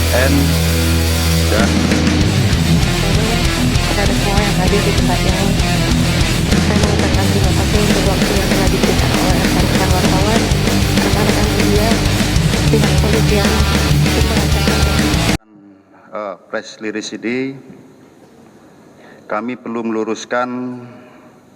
BNN dan kepada semua yang hadir di tempat ini. Saya mengucapkan terima kasih untuk waktu yang telah diberikan oleh rekan-rekan wartawan, rekan-rekan media, pihak kepolisian untuk mengatakan press release ini, kami perlu meluruskan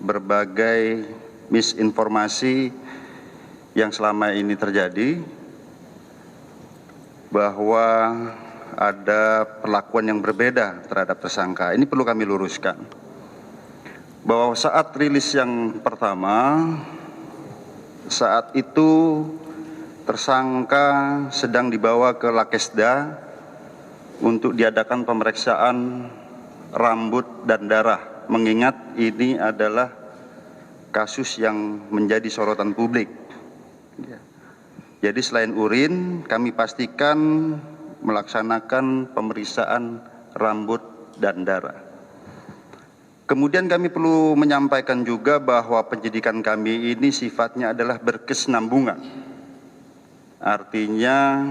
berbagai misinformasi yang selama ini terjadi, bahwa ada perlakuan yang berbeda terhadap tersangka. Ini perlu kami luruskan. Bahwa saat rilis yang pertama, saat itu tersangka sedang dibawa ke Lakesda untuk diadakan pemeriksaan rambut dan darah, mengingat ini adalah kasus yang menjadi sorotan publik. Jadi selain urin, kami pastikan melaksanakan pemeriksaan rambut dan darah. Kemudian kami perlu menyampaikan juga bahwa penyidikan kami ini sifatnya adalah berkesinambungan. Artinya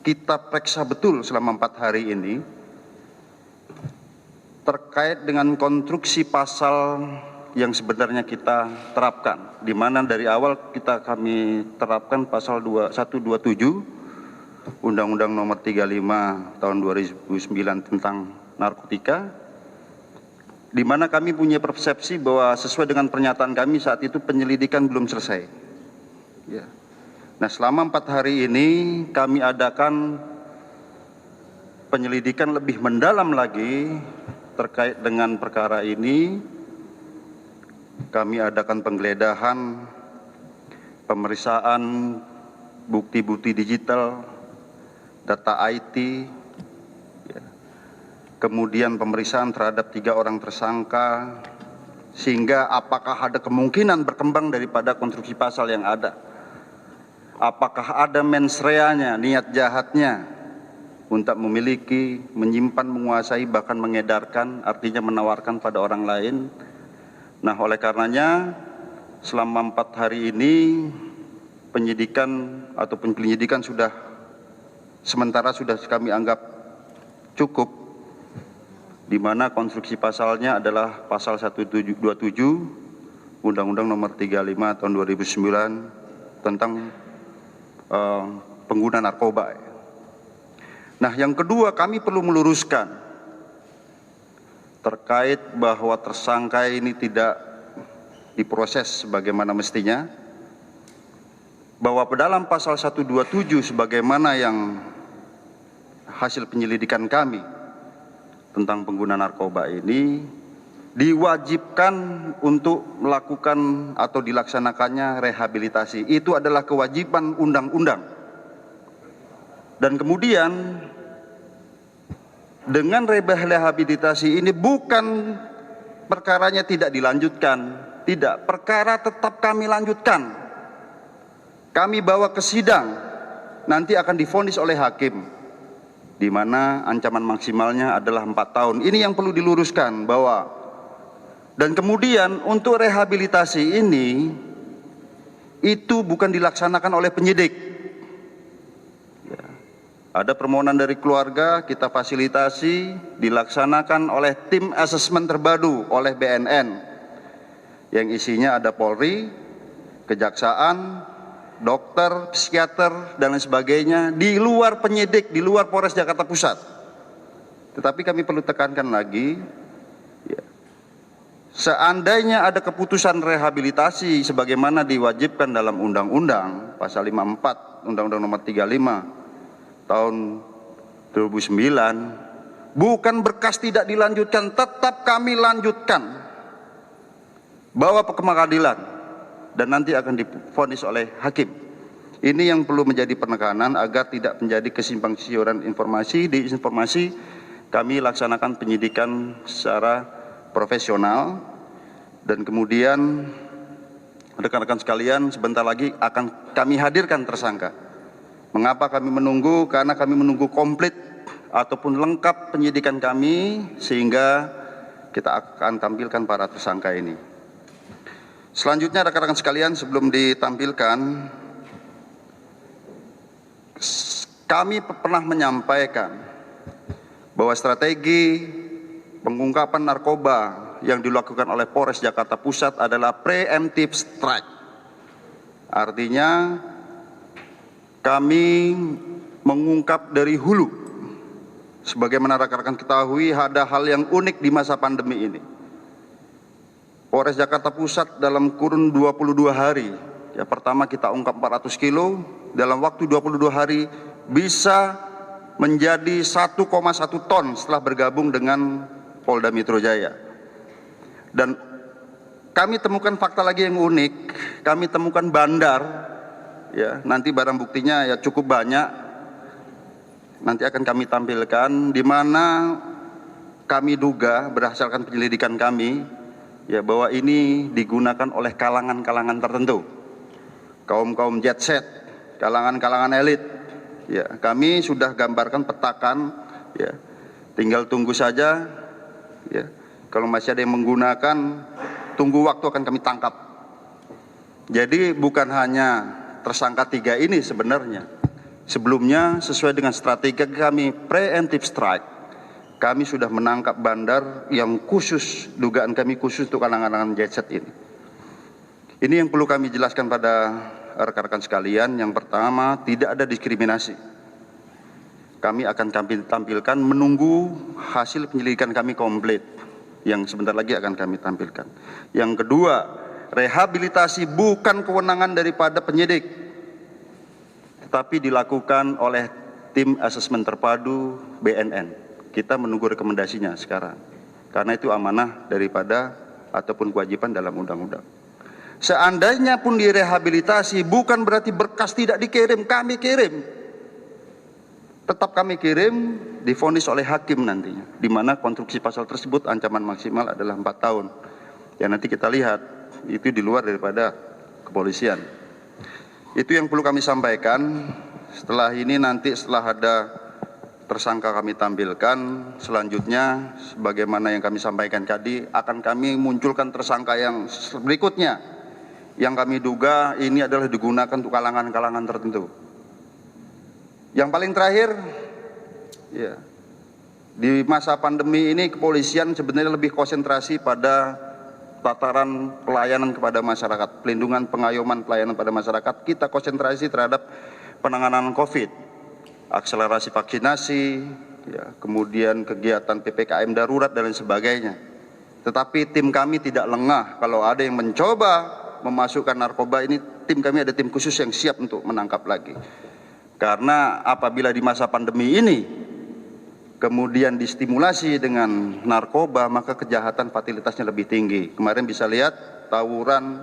kita periksa betul selama 4 hari ini terkait dengan konstruksi pasal yang sebenarnya kita terapkan, di mana dari awal kami terapkan pasal 127 Undang-Undang Nomor 35 Tahun 2009 tentang narkotika, di mana kami punya persepsi bahwa sesuai dengan pernyataan kami saat itu penyelidikan belum selesai. Ya. Nah, selama 4 hari ini kami adakan penyelidikan lebih mendalam lagi terkait dengan perkara ini. Kami adakan penggeledahan, pemeriksaan bukti-bukti digital, data IT, ya. Kemudian pemeriksaan terhadap 3 orang tersangka, sehingga apakah ada kemungkinan berkembang daripada konstruksi pasal yang ada. Apakah ada mens reanya, niat jahatnya untuk memiliki, menyimpan, menguasai, bahkan mengedarkan, artinya menawarkan pada orang lain. Nah, oleh karenanya selama 4 hari ini penyidikan ataupun penyelidikan sementara sudah kami anggap cukup, di mana konstruksi pasalnya adalah pasal 127 Undang-Undang Nomor 35 Tahun 2009 tentang pengguna narkoba. Nah, yang kedua, kami perlu meluruskan terkait bahwa tersangka ini tidak diproses sebagaimana mestinya, bahwa dalam pasal 127 sebagaimana yang hasil penyelidikan kami tentang pengguna narkoba ini diwajibkan untuk melakukan atau dilaksanakannya rehabilitasi. Itu adalah kewajiban undang-undang. Dan kemudian dengan rehabilitasi ini bukan perkaranya tidak dilanjutkan, tidak, perkara tetap kami lanjutkan. Kami bawa ke sidang, nanti akan divonis oleh hakim, di mana ancaman maksimalnya adalah 4 tahun. Ini yang perlu diluruskan, bahwa dan kemudian untuk rehabilitasi ini itu bukan dilaksanakan oleh penyidik. Ada permohonan dari keluarga, kita fasilitasi, dilaksanakan oleh tim asesmen terpadu oleh BNN, yang isinya ada Polri, Kejaksaan, dokter, psikiater, dan lain sebagainya, di luar penyidik, di luar Polres Jakarta Pusat. Tetapi kami perlu tekankan lagi, ya, seandainya ada keputusan rehabilitasi sebagaimana diwajibkan dalam undang-undang, pasal 54, Undang-Undang Nomor 35, Tahun 2009, bukan berkas tidak dilanjutkan, tetap kami lanjutkan, bawa ke pengadilan, dan nanti akan divonis oleh hakim. Ini yang perlu menjadi penekanan agar tidak menjadi kesimpang siuran informasi. Di informasi kami laksanakan penyidikan secara profesional, dan kemudian rekan-rekan sekalian, sebentar lagi akan kami hadirkan tersangka. Mengapa kami menunggu? Karena kami menunggu komplit ataupun lengkap penyidikan kami, sehingga kita akan tampilkan para tersangka ini. Selanjutnya rekan-rekan sekalian, sebelum ditampilkan, kami pernah menyampaikan bahwa strategi pengungkapan narkoba yang dilakukan oleh Polres Jakarta Pusat adalah preemptive strike. Artinya kami mengungkap dari hulu. Sebagaimana rekan-rekan ketahui, ada hal yang unik di masa pandemi ini. Polres Jakarta Pusat dalam kurun 22 hari, ya pertama kita ungkap 400 kilo, dalam waktu 22 hari bisa menjadi 1,1 ton setelah bergabung dengan Polda Metro Jaya. Dan kami temukan fakta lagi yang unik, kami temukan bandar, ya nanti barang buktinya ya cukup banyak, nanti akan kami tampilkan, di mana kami duga berdasarkan penyelidikan kami, ya bahwa ini digunakan oleh kalangan-kalangan tertentu, kaum-kaum jet set, kalangan-kalangan elit. Ya, kami sudah gambarkan, petakan, ya, tinggal tunggu saja, ya. Kalau masih ada yang menggunakan, tunggu waktu akan kami tangkap. Jadi bukan hanya tersangka 3 ini sebenarnya. Sebelumnya sesuai dengan strategi kami preemptive strike, kami sudah menangkap bandar yang khusus, dugaan kami khusus untuk kalangan-kalangan jet set ini. Ini yang perlu kami jelaskan pada rekan-rekan sekalian. Yang pertama, tidak ada diskriminasi. Kami akan tampilkan menunggu hasil penyelidikan kami komplit, yang sebentar lagi akan kami tampilkan. Yang kedua, rehabilitasi bukan kewenangan daripada penyidik, tetapi dilakukan oleh tim asesmen terpadu BNN. Kita menunggu rekomendasinya sekarang, karena itu amanah daripada ataupun kewajiban dalam undang-undang. Seandainya pun direhabilitasi, bukan berarti berkas tidak dikirim, kami kirim. Tetap kami kirim, divonis oleh hakim nantinya, di mana konstruksi pasal tersebut ancaman maksimal adalah 4 tahun. Ya nanti kita lihat, itu di luar daripada kepolisian. Itu yang perlu kami sampaikan. Setelah ini nanti setelah ada tersangka kami tampilkan, selanjutnya sebagaimana yang kami sampaikan tadi, akan kami munculkan tersangka yang berikutnya, yang kami duga ini adalah digunakan untuk kalangan-kalangan tertentu. Yang paling terakhir, ya, di masa pandemi ini kepolisian sebenarnya lebih konsentrasi pada tataran pelayanan kepada masyarakat, pelindungan, pengayoman, pelayanan pada masyarakat. Kita konsentrasi terhadap penanganan COVID, akselerasi vaksinasi, ya, kemudian kegiatan PPKM darurat dan lain sebagainya. Tetapi tim kami tidak lengah. Kalau ada yang mencoba memasukkan narkoba ini, tim kami ada tim khusus yang siap untuk menangkap lagi. Karena apabila di masa pandemi ini kemudian distimulasi dengan narkoba, maka kejahatan fatalitasnya lebih tinggi. Kemarin bisa lihat tawuran,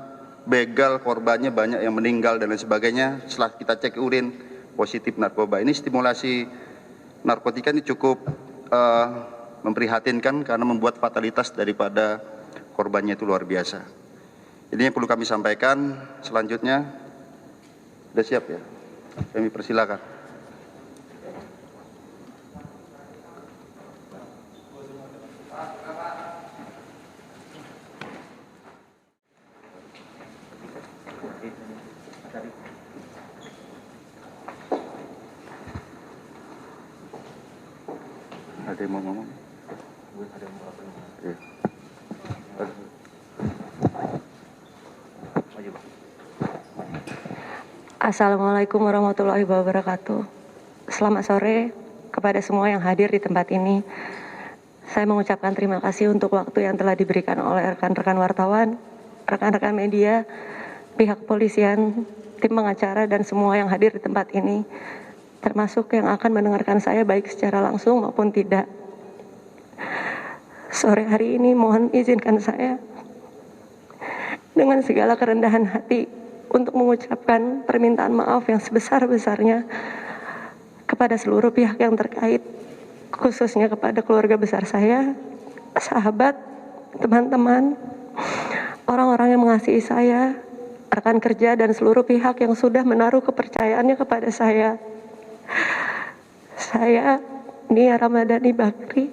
begal, korbannya banyak yang meninggal dan lain sebagainya. Setelah kita cek urin positif narkoba, ini stimulasi narkotika ini cukup memprihatinkan karena membuat fatalitas daripada korbannya itu luar biasa. Ini yang perlu kami sampaikan. Selanjutnya, sudah siap ya? Kami persilakan. Ada yang mau ngomong? Ya. Assalamualaikum warahmatullahi wabarakatuh. Selamat sore kepada semua yang hadir di tempat ini. Saya mengucapkan terima kasih untuk waktu yang telah diberikan oleh rekan-rekan wartawan, rekan-rekan media, pihak kepolisian, tim pengacara, dan semua yang hadir di tempat ini, termasuk yang akan mendengarkan saya baik secara langsung maupun tidak. Sore hari ini mohon izinkan saya dengan segala kerendahan hati untuk mengucapkan permintaan maaf yang sebesar-besarnya kepada seluruh pihak yang terkait, khususnya kepada keluarga besar saya, sahabat, teman-teman, orang-orang yang mengasihi saya, rekan kerja, dan seluruh pihak yang sudah menaruh kepercayaannya kepada saya. Saya, Nia Ramadhani Bakri,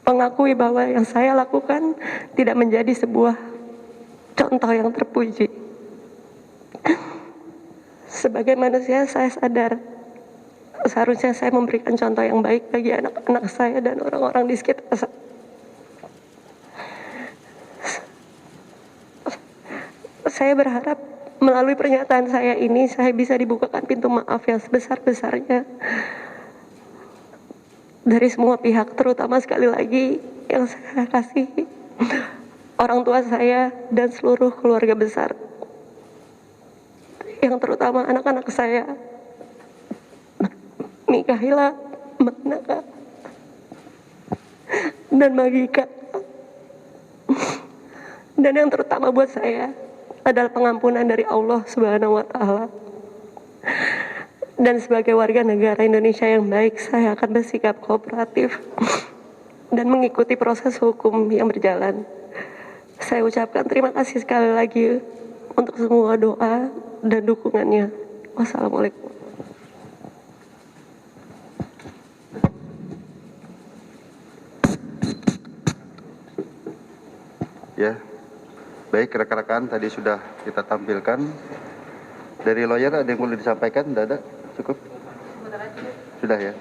mengakui bahwa yang saya lakukan tidak menjadi sebuah contoh yang terpuji. Sebagai manusia, saya sadar Seharusnya saya memberikan contoh yang baik bagi anak-anak saya dan orang-orang di sekitar saya. Saya berharap melalui pernyataan saya ini, saya bisa dibukakan pintu maaf yang sebesar-besarnya dari semua pihak, terutama sekali lagi yang saya kasihi, orang tua saya dan seluruh keluarga besar, yang terutama anak-anak saya, Mikaela, Manaka, dan Magika. Dan yang terutama buat saya adalah pengampunan dari Allah Subhanahu wa Ta'ala. Dan sebagai warga negara Indonesia yang baik, saya akan bersikap kooperatif dan mengikuti proses hukum yang berjalan. Saya ucapkan terima kasih sekali lagi untuk semua doa dan dukungannya. Wassalamualaikum. Ya, baik rekan-rekan, tadi sudah kita tampilkan. Dari lawyer ada yang perlu disampaikan? Tidak ada? Cukup? Sudah ya.